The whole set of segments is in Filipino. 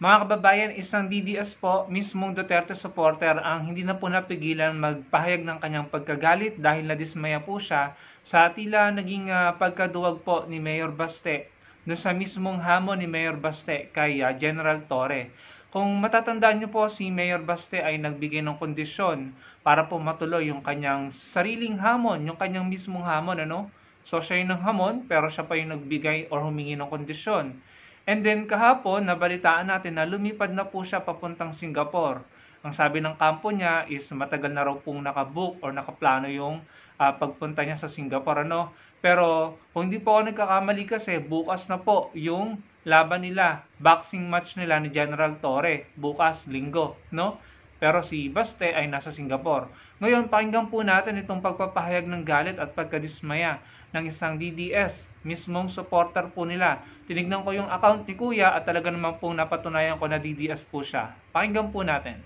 Mga kababayan, isang DDS po, mismong Duterte supporter ang hindi na po napigilan magpahayag ng kanyang pagkagalit dahil nadismaya po siya sa tila naging pagkaduwag po ni Mayor Baste doon sa mismong hamon ni Mayor Baste kay General Torre. Kung matatandaan niyo po, si Mayor Baste ay nagbigay ng kondisyon para po matuloy yung kanyang sariling hamon, yung kanyang mismong hamon, ano? So siya yung hamon, pero siya pa yung nagbigay or humingi ng kondisyon. And then kahapon, nabalitaan natin na lumipad na po siya papuntang Singapore. Ang sabi ng kampo niya is matagal na raw pong nakabook or nakaplano yung pagpunta niya sa Singapore. Ano? Pero kung hindi po ako nagkakamali kasi, bukas na po yung laban nila, boxing match nila ni General Torre, bukas, linggo. No? Pero si Baste ay nasa Singapore. Ngayon, pakinggan po natin itong pagpapahayag ng galit at pagkadismaya ng isang DDS, mismong supporter po nila. Tinignan ko yung account ni Kuya at talaga naman pong napatunayan ko na DDS po siya. Pakinggan po natin.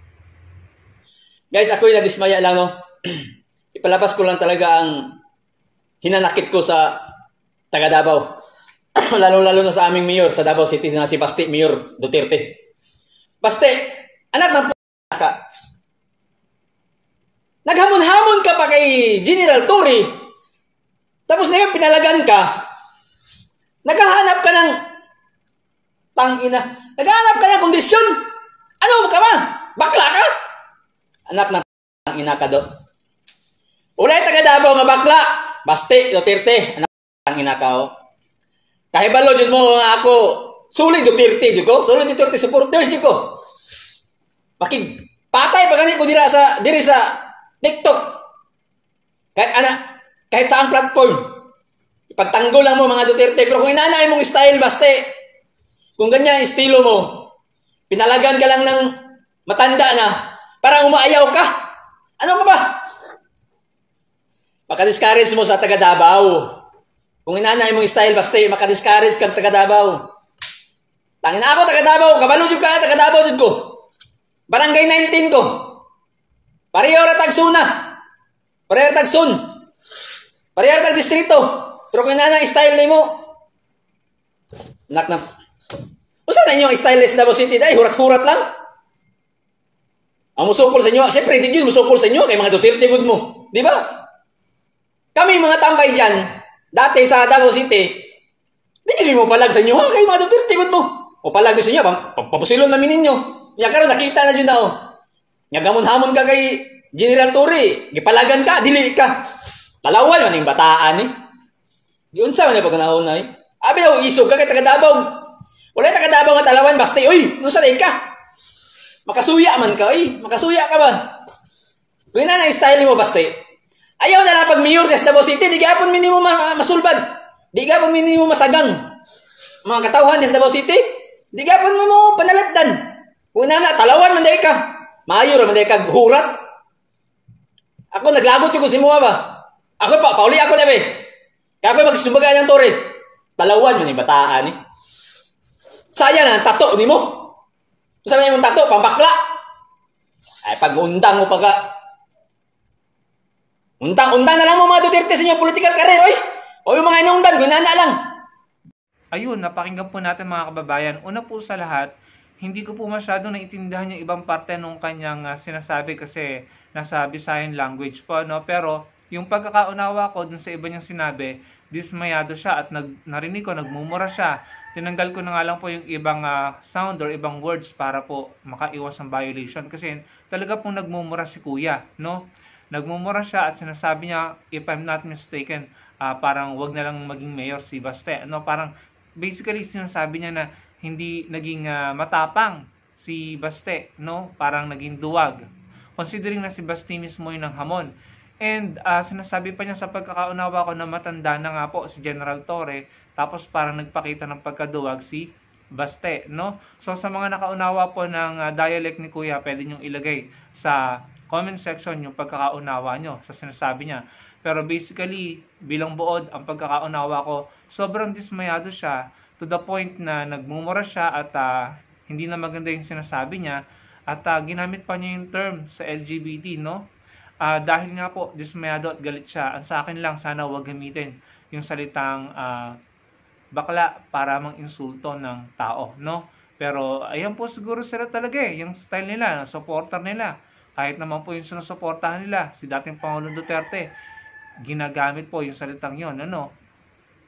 Guys, ako'y nadismaya lang, no? Ipalabas ko lang talaga ang hinanakit ko sa taga Davao. Lalo-lalo na sa aming mayor sa Davao City na si Baste, Mayor Duterte. Baste, anak ng ka. Naghamon-hamon ka pa kay General Torre. Tapos ngayon pinalagan ka. Naghahanap ka ng tangina. Naghahanap ka ng kondisyon. Ano ka ba? Bakla ka? Anak ng tangina ka do. Ulay taga Davao nga bakla. Baste, Duterte. Anak ng tangina ka, oh. Kahibalo jud mo nga ako. Sulit Duterte jud ko. Sulit Duterte supporters jud ko. Bakit patay pa ganit ko diri sa TikTok. Kahit saang platform. Ipagtanggol lang mo mga Duterte. Pero kung inanay mong style, Baste, kung ganyan estilo mo, pinalagan ka lang ng matanda na, parang umaayaw ka. Ano ka ba? Makadiscourage mo sa taga Davao. Kung inanay mong style, Baste, makadiscourage ka taga Davao. Tangin na ako, taga Davao. Kabalo dyan ka, taga Davao dyan ko. Barangay 19 ko. Parehora tagsuna. Parehora tagsun. Parehora tag distrito. Pero kung na style ni mo. Nak na. Usa na inyong style sa Davao City dai hurat-hurat lang. Ang musukol sa inyo, siyempre hindi gyud musukol sa inyo kay mga Duterte gud mo, di ba? Kami mga tambay diyan dati sa Davao City. Di gyud mo palag sa inyo, ha, kay mga Duterte gud mo. O palag sa inyo, papusilon namin ninyo. Ya karon nakita na jud na, oh. Nga gamon-hamon ka kay General Torre, gipalagan ka, dili ka. Talawan man ning bataan ni. Giunsa man pag naon ay. Abi daw isog ka kay taga Davao. Wala taga Davao nga talawan, Baste, oy, unsa day ka? Makasuya man ka, oy. Makasuya ka ba? Kung na style mo, Baste. Ayaw na lang pag mayor sa Davao City, di gapon minimo masulbad. Di gapon minimo masagang. Mga katawhan sa Davao City, di gapon mo panaladdan. Kung na talawan man day ka. Mayor man day ka hurat. Ako naglagot ko si Mua ba? Ako pauli ako dabe. Kaya ako magsubaga ng Torre. Talawan man ni bataan ni. Sayang ang tato nimo. Sabi mo tato pambakla. Ay pag undang mo pagka untang-untang na lang mo mga Duterte sa inyong political career, oy. O yung mga inungdan, gunana lang. Ayun, napakinggan po natin mga kababayan. Una po sa lahat, hindi ko po masyadong naiintindihan yung ibang parte nung kanyang sinasabi kasi nasa Visayan language po, no? Pero yung pagkakaunawa ko dun sa iba niyang sinabi, dismayado siya at narinig ko, nagmumura siya. Tinanggal ko na nga lang po yung ibang sound or ibang words para po makaiwas ng violation kasi talaga pong nagmumura si Kuya, no? Nagmumura siya at sinasabi niya, if I'm not mistaken, parang wag na lang maging mayor si Baste, no? Parang basically sinasabi niya na hindi naging matapang si Baste, no? Parang naging duwag. Considering na si Baste mismo yung nanghamon. And sinasabi pa niya sa pagkakaunawa ko na matanda na nga po si General Torre, tapos parang nagpakita ng pagkaduwag si Baste, no? So sa mga nakaunawa po ng dialect ni Kuya, pwede niyong ilagay sa comment section yung pagkakaunawa nyo sa sinasabi niya. Pero basically, bilang buod, ang pagkakaunawa ko, sobrang dismayado siya to the point na nagmumura siya at hindi na maganda yung sinasabi niya at ginamit pa niya yung term sa LGBT, no? Dahil nga po, dismayado at galit siya. Ang sa akin lang, sana huwag gamitin yung salitang bakla para mang insulto ng tao, no? Pero ayan po siguro sila talaga yung style nila, supporter nila. Kahit naman po yung sinusuportahan nila, si dating Pangulong Duterte, ginagamit po yung salitang yon, ano?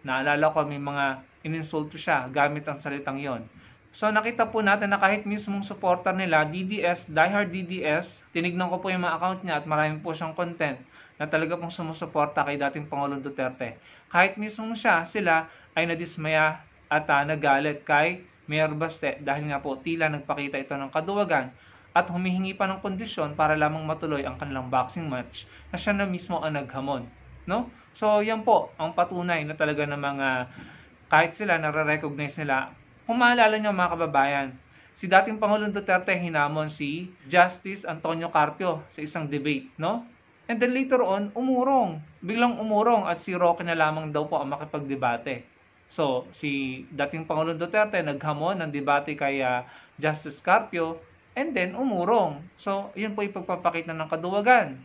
Naalala ko may mga ininsulto siya gamit ang salitang yon. So nakita po natin na kahit mismong supporter nila, DDS, diehard DDS, tinignan ko po yung mga account niya at marami po siyang content na talaga pong sumusuporta kay dating Pangulong Duterte. Kahit mismong sila ay nadismaya at nagalit kay Mayor Baste dahil nga po tila nagpakita ito ng kaduwagan at humihingi pa ng kondisyon para lamang matuloy ang kanilang boxing match na siya na mismo ang naghamon. No? So, yan po ang patunay na talaga ng mga kahit sila nare-recognize nila. Kung maalala nyo mga kababayan, si dating Pangulong Duterte hinamon si Justice Antonio Carpio sa isang debate, no? And then later on, umurong. Biglang umurong at si Roque na lamang daw po ang makipagdebate. So, si dating Pangulong Duterte naghamon ng debate kay Justice Carpio and then umurong. So, yun po yung pagpapakita ng kaduwagan.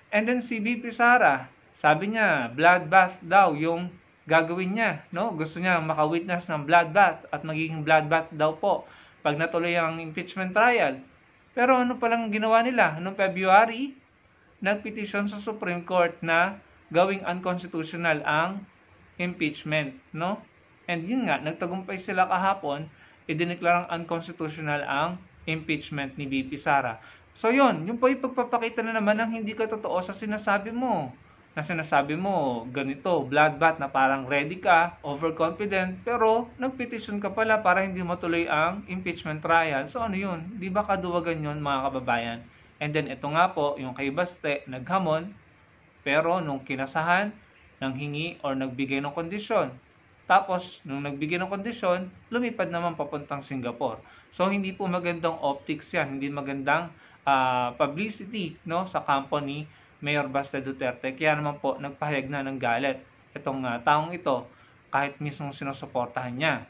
And then si VP Sara, sabi niya, bloodbath daw yung gagawin niya, no? Gusto niya maka-witness ng bloodbath at magiging bloodbath daw po pag natuloy ang impeachment trial. Pero ano palang ginawa nila? Noong February, nagpetisyon sa Supreme Court na gawing unconstitutional ang impeachment, no? And yun nga, nagtagumpay sila kahapon, idineklarang unconstitutional ang impeachment ni VP Sara. So yun po yung pagpapakita na naman ng hindi ka totoo sa sinasabi mo. Na sinasabi mo, ganito, bloodbath na parang ready ka, overconfident, pero nagpetisyon ka pala para hindi matuloy ang impeachment trial. So ano yun? Di ba kaduwagan yun mga kababayan? And then ito nga po, yung kay Baste, naghamon, pero nung kinasahan, nanghingi or nagbigay ng kondisyon. Tapos, nung nagbigay ng kondisyon, lumipad naman papuntang Singapore. So, hindi po magandang optics yan. Hindi magandang publicity, no, sa kampo ni Mayor Baste Duterte. Kaya naman po, nagpahayag na ng galit itong taong ito kahit mismong sinusuportahan niya.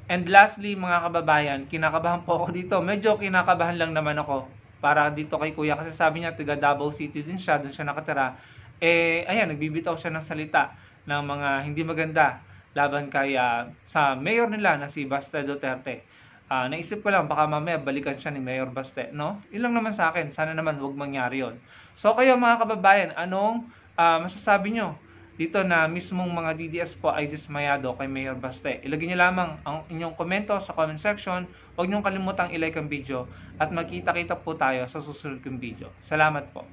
And lastly, mga kababayan, kinakabahan po ako dito. Medyo kinakabahan lang naman ako para dito kay Kuya kasi sabi niya taga Davao City din siya, doon siya nakatira. Ayan, nagbibitaw siya ng salita ng mga hindi maganda laban kay sa mayor nila na si Baste Duterte. Naisip ko lang baka mamaya balikan siya ni Mayor Baste, no? Ilang naman sa akin, sana naman huwag mangyari yon. So kayo mga kababayan, anong masasabi nyo dito na mismong mga DDS po ay dismayado kay Mayor Baste? Ilagay niyo lamang ang inyong komento sa comment section. Huwag niyong kalimutang i-like ang video at magkita-kita po tayo sa susunod kong video. Salamat po.